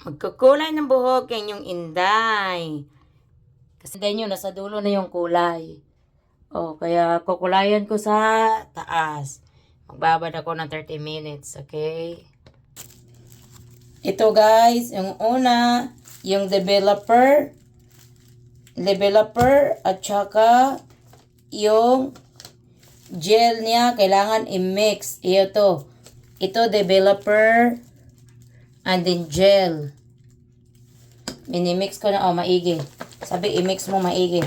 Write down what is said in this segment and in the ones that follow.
Magkukulay ng buhok yan yung inday. Kasi inday nyo, nasa dulo na yung kulay. O, kaya kukulayan ko sa taas. Magbabad ako ng 30 minutes, okay? Ito guys, yung una, yung developer at saka yung gel niya, kailangan i-mix. Ito developer and then gel. Minimix ko na, maigi. Sabi, i-mix mo maigi.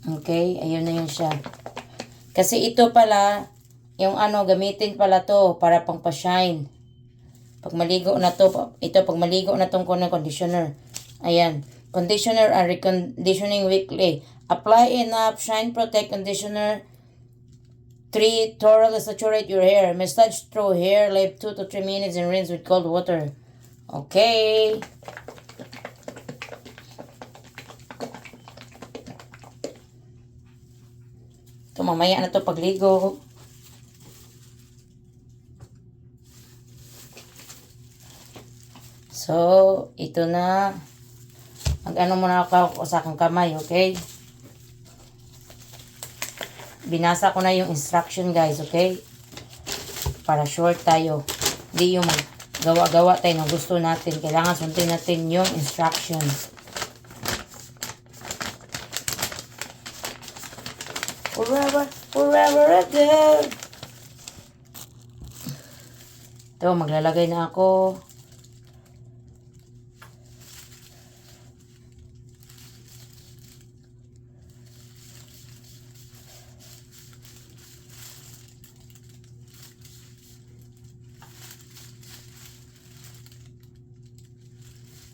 Okay, ayun na yun siya. Kasi ito pala, yung gamitin pala to para pang pa-shine. Pag maligo na to, pag maligo na tong conditioner. Ayan. Conditioner and reconditioning weekly. Apply enough shine protect conditioner. 3. Thoroughly saturate your hair. Massage through hair. Leave 2 to 3 minutes and rinse with cold water. Okay. Ito mamaya na to pagligo. So, ito na. Mag-ano muna ako sa aking kamay, okay? Binasa ko na yung instruction, guys, okay? Para short tayo. Hindi yung gawa-gawa tayo ng gusto natin. Kailangan sundin natin yung instructions. Forever again. Ito, maglalagay na ako.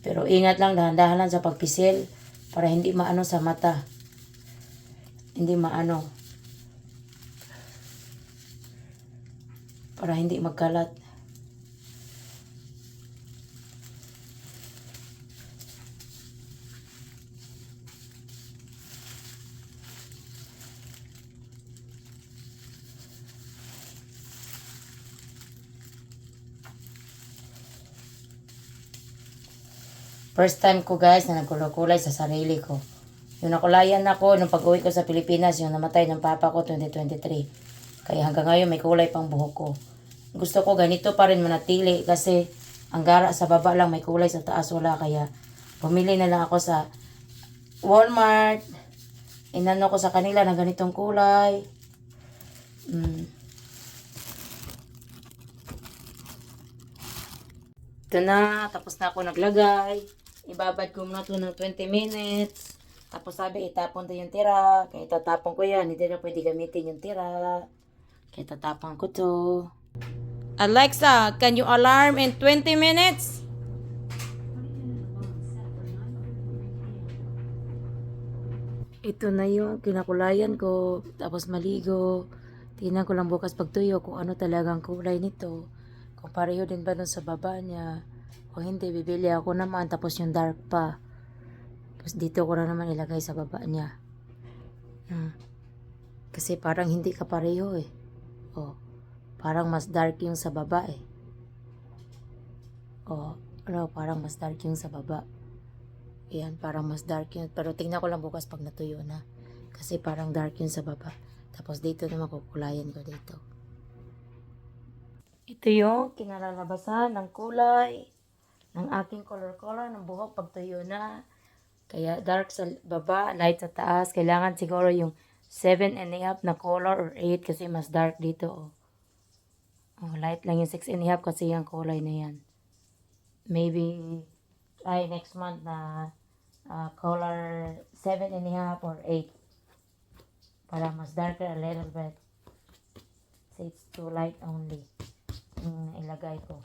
Pero ingat lang, dahan-dahan lang sa pagpisil para hindi maano sa mata. Hindi maano. Para hindi magkalat. First time ko guys na nagkulay sa sarili ko. Yung nakulayan ako nung pag-uwi ko sa Pilipinas, yung namatay ng papa ko 2023. Kaya hanggang ngayon may kulay pang buhok ko. Gusto ko ganito pa rin manatili kasi ang gara sa baba lang, may kulay sa taas wala. Kaya bumili na lang ako sa Walmart. Inano ko sa kanila na ganitong kulay. Ito na, tapos na ako naglagay. Ibabad ko muna ito ng 20 minutes. Tapos sabi, itapon to yung tira. Kaya itatapon ko yan. Hindi na pwede gamitin yung tira. Kaya itatapon ko to. Alexa, can you alarm in 20 minutes? Ito na yung kinakulayan ko. Tapos maligo. Tingnan ko lang bukas pagtuyo kung ano talagang kulay nito. Kung pareho din ba dun sa baba niya. Kung hindi, bibili ako naman. Tapos yung dark pa. Tapos dito ko na naman ilagay sa baba niya. Kasi parang hindi ka pareho eh. Oh, parang mas dark yung sa baba eh. Oh, parang mas dark yung sa baba. Ayan, parang mas dark yun. Pero tingnan ko lang bukas pag natuyo na. Kasi parang dark yun sa baba. Tapos dito naman kukulayan ko dito. Ito yung kinalalabasan ng kulay ng aking color ng buhok pag tuyo na. Kaya dark sa baba, light sa taas. Kailangan siguro yung 7.5 na color or 8 kasi mas dark dito. Light lang yung 6.5 kasi yung kulay na yan. Maybe try next month na color 7.5 or 8 para mas darker a little bit. So it's too light only. Ilagay ko.